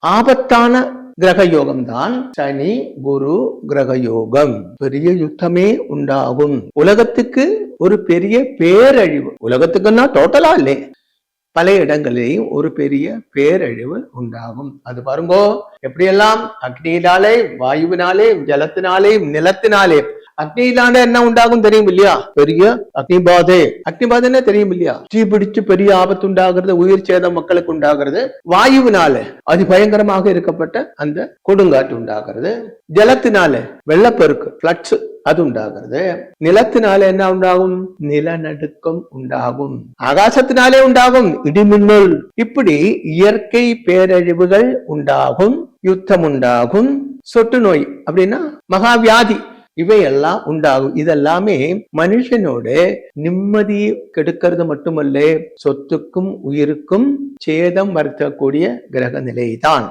ஆபத்தான கிரக யோகம் தான் சனி குரு கிரக யோகம். பெரிய யுத்தமே உண்டாகும். உலகத்துக்கு ஒரு பெரிய பேரழிவு, உலகத்துக்குன்னா டோட்டலா இல்லை, பல இடங்களிலேயும் ஒரு பெரிய பேரழிவு உண்டாகும். அது பாருங்கோ எப்படியெல்லாம் அக்னியினாலே, வாயுவினாலே, ஜலத்தினாலே, நிலத்தினாலே. அக்னியிலான என்ன உண்டாகும் தெரியும் இல்லையா? பெரிய அக்னிபாதை. அக்னிபாதைன்னு தெரியும் இல்லையா? தீ பிடிச்சு பெரிய ஆபத்து உண்டாகிறது, உயிர் சேதம் மக்களுக்கு உண்டாகிறது. வாயுவினால அதி பயங்கரமாக இருக்கப்பட்ட அந்த கொடுங்காற்று உண்டாகிறது. ஜலத்தினால வெள்ளப்பெருக்கு, பிளட்ஸ், அது உண்டாகிறது. நிலத்தினால என்ன உண்டாகும்? நிலநடுக்கம் உண்டாகும். ஆகாசத்தினாலே உண்டாகும் இடிமின்னல். இப்படி இயற்கை பேரழிவுகள் உண்டாகும். யுத்தம் உண்டாகும். சொட்டு நோய் அப்படின்னா மகாவியாதி, இவையெல்லாம் உண்டாகும். இதெல்லாமே மனுஷனோட நிம்மதியை கெடுக்கிறது மட்டுமல்ல, சொத்துக்கும் உயிருக்கும் சேதம் வருத்தக்கூடிய கிரக நிலைதான்.